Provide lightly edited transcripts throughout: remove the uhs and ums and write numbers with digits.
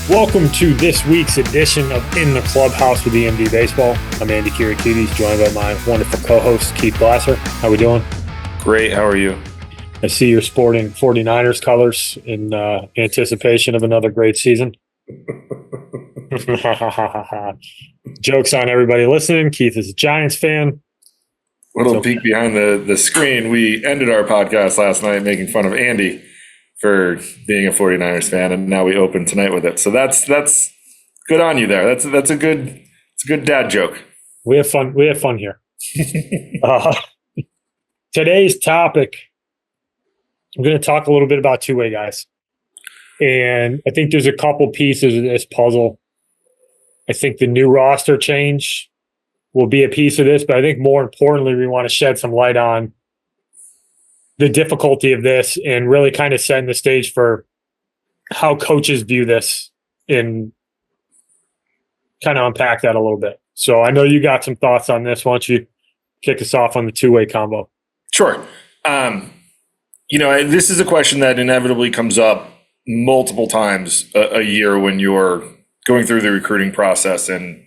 Welcome to this week's edition of In the Clubhouse with EMD Baseball. I'm Andy Kirikides, joined by my wonderful co-host, Keith Glasser. How we doing? Great. How are you? I see you're sporting 49ers colors in anticipation of another great season. Joke's on everybody listening. Keith is a Giants fan. Little peek behind the screen. We ended our podcast last night making fun of Andy for being a 49ers fan, and now we open tonight with it. So that's good on you there. That's a good dad joke. We have fun. We have fun here. Today's topic, I'm going to talk a little bit about two-way guys. And I think there's a couple pieces of this puzzle. I think the new roster change will be a piece of this, but I think more importantly, we want to shed some light on the difficulty of this and really kind of setting the stage for how coaches view this and kind of unpack that a little bit. So I know you got some thoughts on this. Why don't you kick us off on the two-way combo? Sure. This is a question that inevitably comes up multiple times a year when you're going through the recruiting process and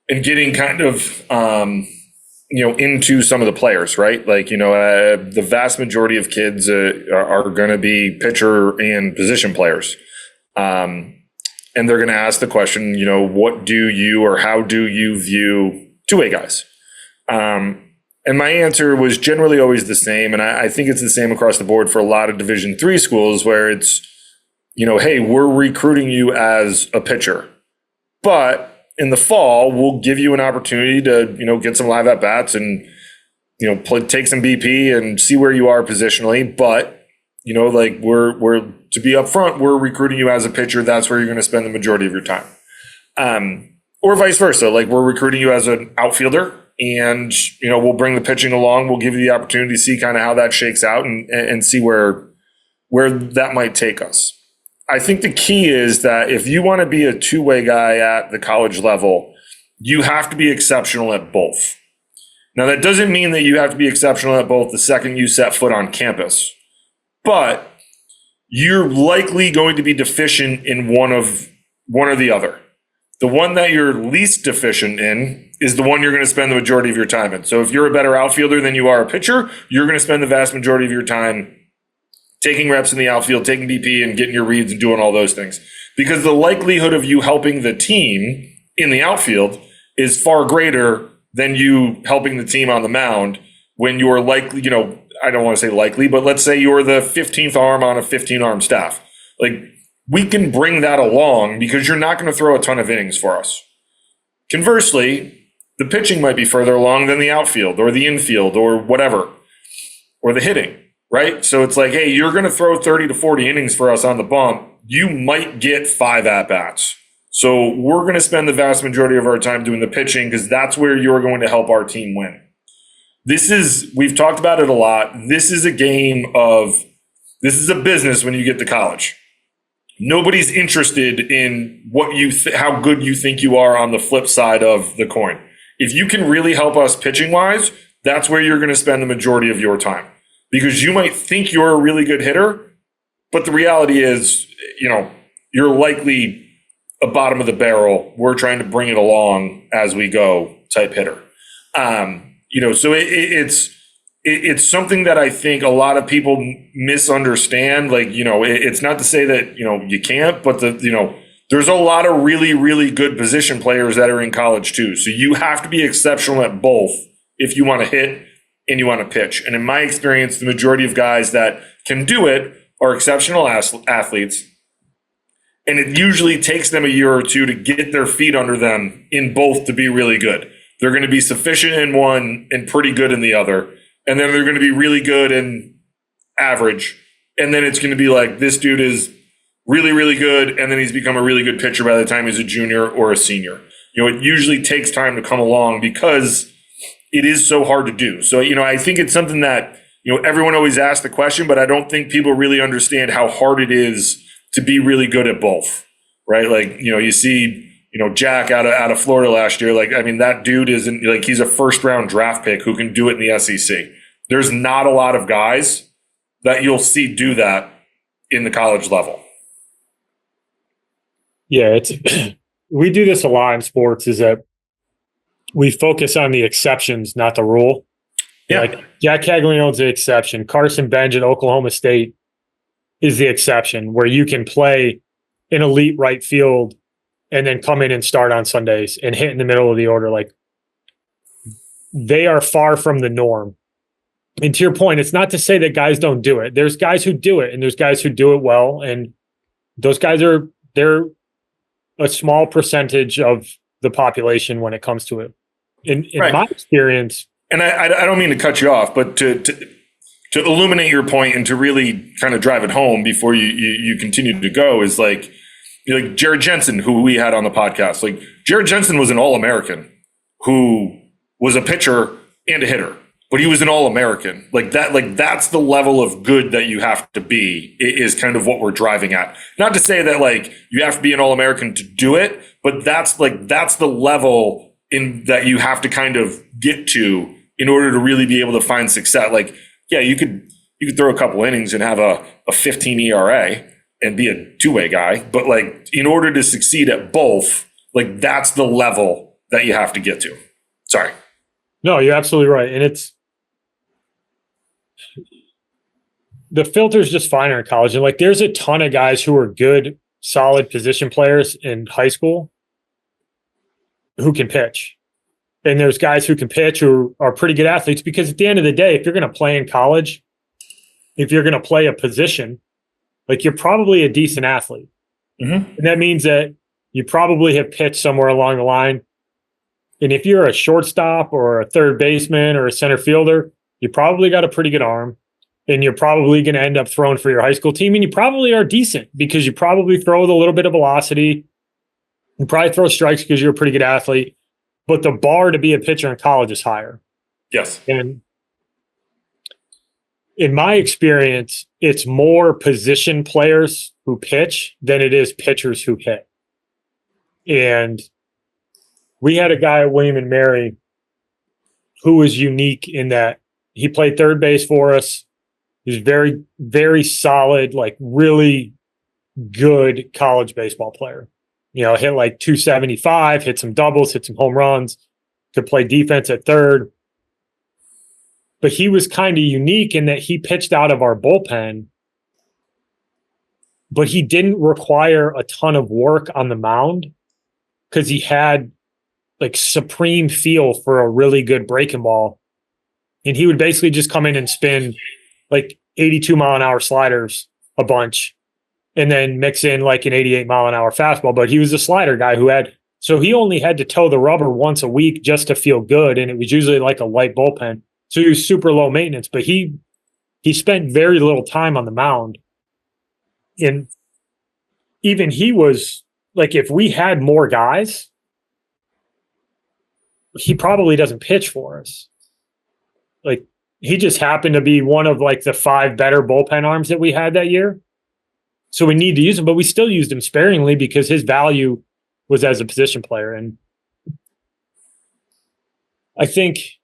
getting kind of, into some of the players, right? Like, the vast majority of kids are going to be pitcher and position players. And they're going to ask the question, what do you or how do you view two-way guys? And my answer was generally always the same. And I think it's the same across the board for a lot of Division III schools where it's, hey, we're recruiting you as a pitcher, but in the fall, we'll give you an opportunity to, get some live at-bats and, take some BP and see where you are positionally. But, we're to be upfront, we're recruiting you as a pitcher. That's where you're going to spend the majority of your time. Or vice versa. Like, we're recruiting you as an outfielder and, we'll bring the pitching along. We'll give you the opportunity to see kind of how that shakes out and see where that might take us. I think the key is that if you want to be a two-way guy at the college level, you have to be exceptional at both. Now, that doesn't mean that you have to be exceptional at both the second you set foot on campus, but you're likely going to be deficient in one or the other. The one that you're least deficient in is the one you're going to spend the majority of your time in. So if you're a better outfielder than you are a pitcher, you're going to spend the vast majority of your time taking reps in the outfield, taking BP and getting your reads and doing all those things. Because the likelihood of you helping the team in the outfield is far greater than you helping the team on the mound when you're likely, I don't want to say likely, but let's say you're the 15th arm on a 15-arm staff. Like, we can bring that along because you're not going to throw a ton of innings for us. Conversely, the pitching might be further along than the outfield or the infield or whatever, or the hitting. Right? So it's like, hey, you're going to throw 30 to 40 innings for us on the bump. You might get 5 at-bats. So we're going to spend the vast majority of our time doing the pitching because that's where you're going to help our team win. We've talked about it a lot. This is a business when you get to college. Nobody's interested in how good you think you are on the flip side of the coin. If you can really help us pitching-wise, that's where you're going to spend the majority of your time. Because you might think you're a really good hitter, but the reality is, you're likely a bottom of the barrel. We're trying to bring it along as we go type hitter. So it's something that I think a lot of people misunderstand. Like, it's not to say that, you can't, but there's a lot of really, really good position players that are in college too. So you have to be exceptional at both if you want to hit and you want to pitch. And in my experience, the majority of guys that can do it are exceptional athletes. And it usually takes them a year or two to get their feet under them in both to be really good. They're going to be sufficient in one and pretty good in the other. And then they're going to be really good and average. And then it's going to be like, this dude is really, really good. And then he's become a really good pitcher by the time he's a junior or a senior. It usually takes time to come along because it is so hard to do. So, I think it's something that, everyone always asks the question, but I don't think people really understand how hard it is to be really good at both, right? Like, you see, Jack out of Florida last year. Like, I mean, that dude isn't like, he's a first round draft pick who can do it in the SEC. There's not a lot of guys that you'll see do that in the college level. Yeah, it's we do this a lot in sports. Is that we focus on the exceptions, not the rule. Yeah. Like Jack Caglianone's the exception. Carson Bench at Oklahoma State is the exception, where you can play an elite right field and then come in and start on Sundays and hit in the middle of the order. Like they are far from the norm. And to your point, it's not to say that guys don't do it. There's guys who do it and there's guys who do it well. And those guys they're a small percentage of the population when it comes to it. In Right. my experience. And I don't mean to cut you off, but to illuminate your point and to really kind of drive it home before you continue to go is like Jared Jensen, who we had on the podcast. Like Jared Jensen was an All-American who was a pitcher and a hitter, but he was an All-American. Like that's the level of good that you have to be, is kind of what we're driving at. Not to say that like you have to be an All-American to do it, but that's the level in that you have to kind of get to in order to really be able to find success. Like, yeah, you could throw a couple innings and have a 15 ERA and be a two-way guy, but like in order to succeed at both, like that's the level that you have to get to. Sorry. No, you're absolutely right. And it's the filter's just finer in college. And like there's a ton of guys who are good, solid position players in high school who can pitch. And there's guys who can pitch who are pretty good athletes, because at the end of the day, if you're going to play in college, if you're going to play a position, like you're probably a decent athlete. Mm-hmm. And that means that you probably have pitched somewhere along the line. And if you're a shortstop or a third baseman or a center fielder, you probably got a pretty good arm, and you're probably going to end up throwing for your high school team. And you probably are decent because you probably throw with a little bit of velocity. You probably throw strikes because you're a pretty good athlete. But the bar to be a pitcher in college is higher. Yes. And in my experience, it's more position players who pitch than it is pitchers who hit. And we had a guy at William and Mary who was unique in that he played third base for us. He was very, very solid, like really good college baseball player. You know, hit like 275, hit some doubles, hit some home runs, could play defense at third. But he was kind of unique in that he pitched out of our bullpen, but he didn't require a ton of work on the mound because he had like supreme feel for a really good breaking ball. And he would basically just come in and spin like 82 mile an hour sliders a bunch and then mix in like an 88 mile an hour fastball. But he was a slider guy so he only had to toe the rubber once a week just to feel good. And it was usually like a light bullpen. So he was super low maintenance, but he spent very little time on the mound. And even he was like, if we had more guys, he probably doesn't pitch for us. Like he just happened to be one of like the 5 better bullpen arms that we had that year. So we need to use him, but we still used him sparingly because his value was as a position player. And I think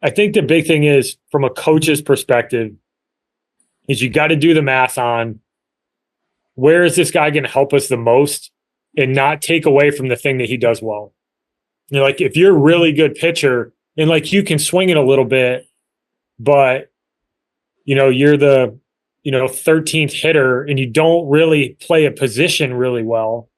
the big thing is, from a coach's perspective, is you got to do the math on where is this guy going to help us the most and not take away from the thing that he does well. You know, like if you're a really good pitcher and like you can swing it a little bit, but you know, you're the 13th hitter and you don't really play a position really well,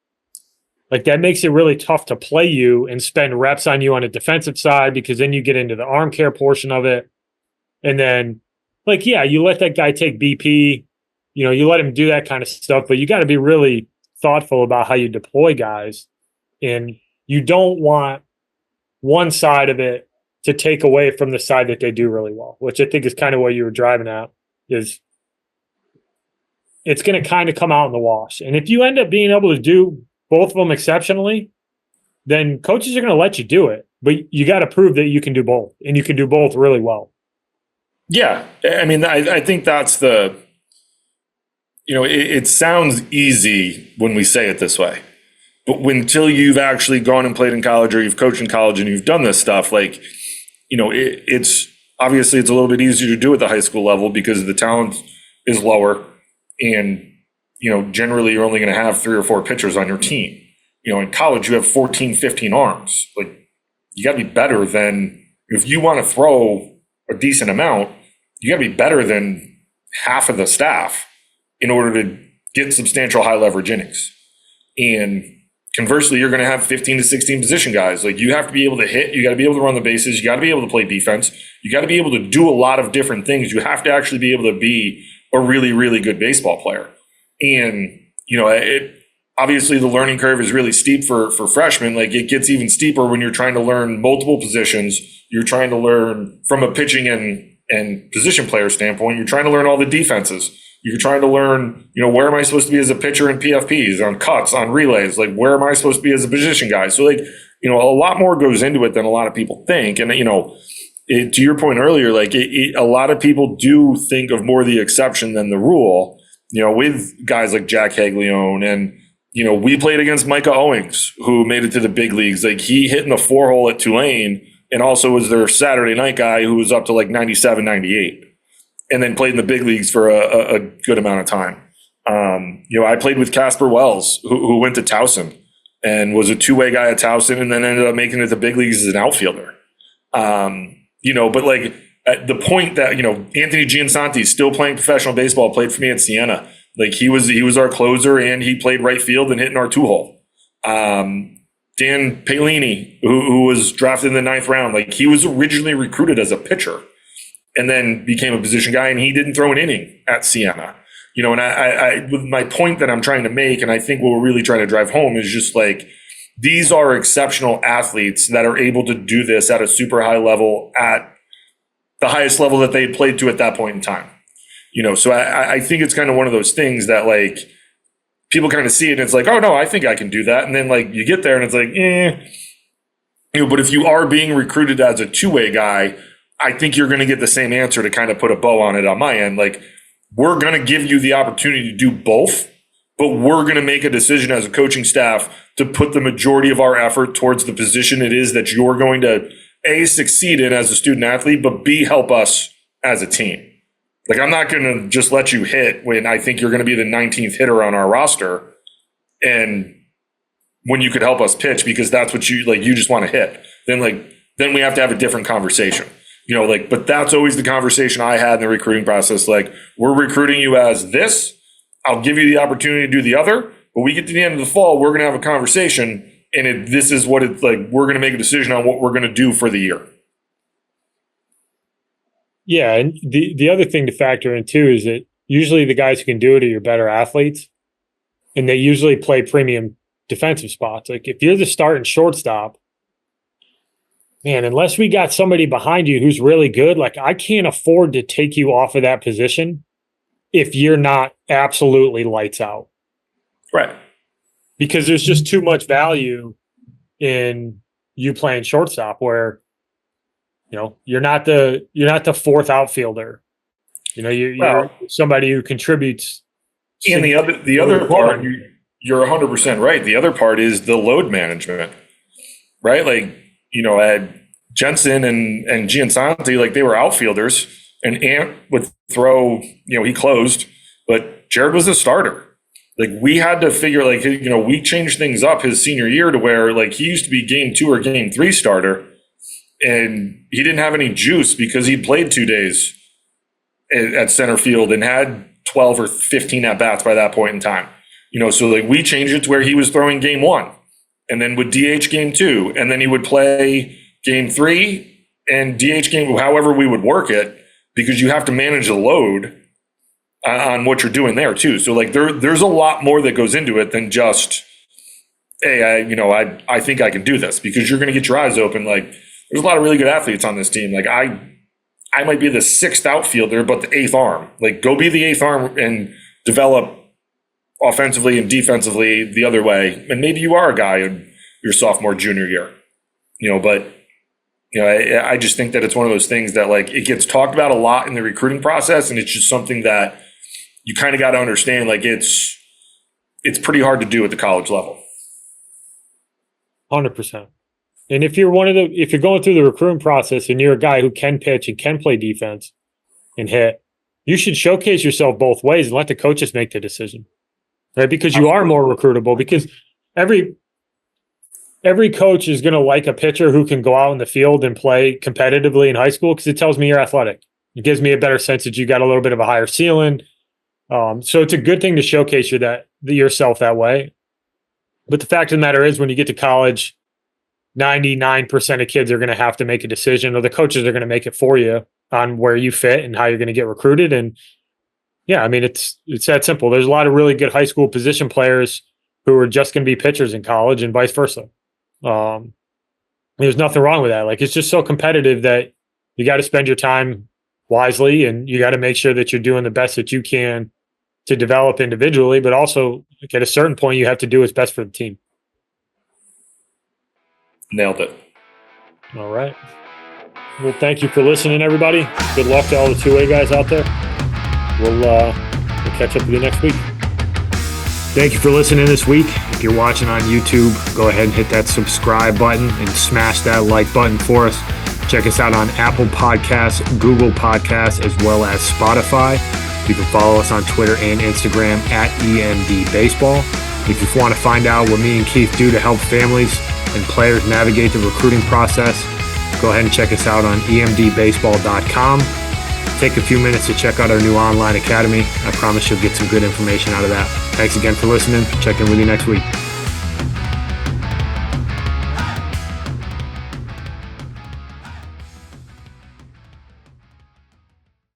like that makes it really tough to play you and spend reps on you on a defensive side, because then you get into the arm care portion of it. And then like, yeah, you let that guy take BP, you know, you let him do that kind of stuff, but you got to be really thoughtful about how you deploy guys. And you don't want one side of it to take away from the side that they do really well, which I think is kind of what you were driving at, is it's going to kind of come out in the wash. And if you end up being able to do both of them exceptionally, then coaches are going to let you do it. But you got to prove that you can do both, and you can do both really well. Yeah. I mean, I think that's it sounds easy when we say it this way, but until you've actually gone and played in college, or you've coached in college and you've done this stuff, like, you know, it's obviously it's a little bit easier to do at the high school level because the talent is lower and generally you're only going to have 3 or 4 pitchers on your team. In college, you have 14, 15 arms. Like, you got to be better than, if you want to throw a decent amount, you got to be better than half of the staff in order to get substantial high leverage innings. And conversely, you're going to have 15 to 16 position guys. Like, you have to be able to hit, you got to be able to run the bases, you got to be able to play defense, you got to be able to do a lot of different things. You have to actually be able to be a really, really good baseball player. And, obviously the learning curve is really steep for freshmen. Like, it gets even steeper when you're trying to learn multiple positions. You're trying to learn from a pitching and position player standpoint. You're trying to learn all the defenses. You're trying to learn, where am I supposed to be as a pitcher in PFPs, on cuts, on relays? Like, where am I supposed to be as a position guy? So, like, a lot more goes into it than a lot of people think. And, to your point earlier, like, a lot of people do think of more the exception than the rule, with guys like Jack Haglione. And, we played against Micah Owings, who made it to the big leagues. Like, he hit in the 4-hole at Tulane and also was their Saturday night guy who was up to like 97, 98. And then played in the big leagues for a good amount of time. I played with Casper Wells, who went to Towson and was a two-way guy at Towson, and then ended up making it to the big leagues as an outfielder. But like, at the point that, Anthony Giansanti is still playing professional baseball, played for me at Siena. Like, he was our closer, and he played right field and hit in our 2-hole. Dan Palini, who was drafted in the 9th round, like, he was originally recruited as a pitcher and then became a position guy, and he didn't throw an inning at Siena. And I with my point that I'm trying to make, and I think what we're really trying to drive home, is just like, these are exceptional athletes that are able to do this at a super high level, at the highest level that they played to at that point in time. So I think it's kind of one of those things that, like, people kind of see it and it's like, oh no, I think I can do that. And then, like, you get there and it's like, but if you are being recruited as a two-way guy, I think you're going to get the same answer, to kind of put a bow on it on my end. Like, we're going to give you the opportunity to do both, but we're going to make a decision as a coaching staff to put the majority of our effort towards the position it is that you're going to, A, succeed in as a student athlete, but B, help us as a team. Like, I'm not going to just let you hit when I think you're going to be the 19th hitter on our roster, and when you could help us pitch because that's what you just want to hit. Then we have to have a different conversation. But that's always the conversation I had in the recruiting process. Like, we're recruiting you as this. I'll give you the opportunity to do the other. But we get to the end of the fall, we're going to have a conversation, and this is what it's like. We're going to make a decision on what we're going to do for the year. Yeah, and the other thing to factor in too is that usually the guys who can do it are your better athletes, and they usually play premium defensive spots. Like, if you're the starting shortstop, man, unless we got somebody behind you who's really good, like, I can't afford to take you off of that position if you're not absolutely lights out. Right. Because there's just too much value in you playing shortstop, where, you're not the fourth outfielder. You're somebody who contributes. And the other part, you're 100% right. The other part is the load management, right? Like, Jensen and Giansanti, like, they were outfielders, and Ant would throw, he closed, but Jared was the starter. Like, we had to figure, like, we changed things up his senior year to where, like, he used to be game 2 or game 3 starter, and he didn't have any juice because he played 2 days at center field and had 12 or 15 at bats by that point in time. So, like, we changed it to where he was throwing game 1 and then would DH game 2, and then he would play game 3 and DH game, however we would work it, because you have to manage the load on what you're doing there too. So, like, there's a lot more that goes into it than just, hey, I think I can do this, because you're going to get your eyes open. Like, there's a lot of really good athletes on this team. Like, I might be the 6th outfielder, but the 8th arm. Like, go be the 8th arm and develop offensively and defensively the other way. And maybe you are a guy in your sophomore, junior year, but I just think that it's one of those things that, like, it gets talked about a lot in the recruiting process, and it's just something that you kind of got to understand. Like, it's pretty hard to do at the college level. 100%. And if you're going through the recruiting process and you're a guy who can pitch and can play defense and hit, you should showcase yourself both ways and let the coaches make the decision. right? Because you are more recruitable, because every coach is going to like a pitcher who can go out in the field and play competitively in high school, because it tells me you're athletic. It gives me a better sense that you got a little bit of a higher ceiling. So it's a good thing to showcase yourself that way. But the fact of the matter is, when you get to college, 99% of kids are going to have to make a decision, or the coaches are going to make it for you on where you fit and how you're going to get recruited. And yeah, I mean, it's that simple. There's a lot of really good high school position players who are just going to be pitchers in college, and vice versa. There's nothing wrong with that. Like, it's just so competitive that you got to spend your time wisely, and you got to make sure that you're doing the best that you can to develop individually, but also, like, at a certain point, you have to do what's best for the team. Nailed it. All right. Well, thank you for listening, everybody. Good luck to all the two-way guys out there. We'll catch up with you next week. Thank you for listening this week. If you're watching on YouTube, go ahead and hit that subscribe button and smash that like button for us. Check us out on Apple Podcasts, Google Podcasts, as well as Spotify. You can follow us on Twitter and Instagram at EMD Baseball. If you want to find out what me and Keith do to help families and players navigate the recruiting process, go ahead and check us out on emdbaseball.com. Take a few minutes to check out our new online academy. I promise you'll get some good information out of that. Thanks again for listening. Check in with you next week.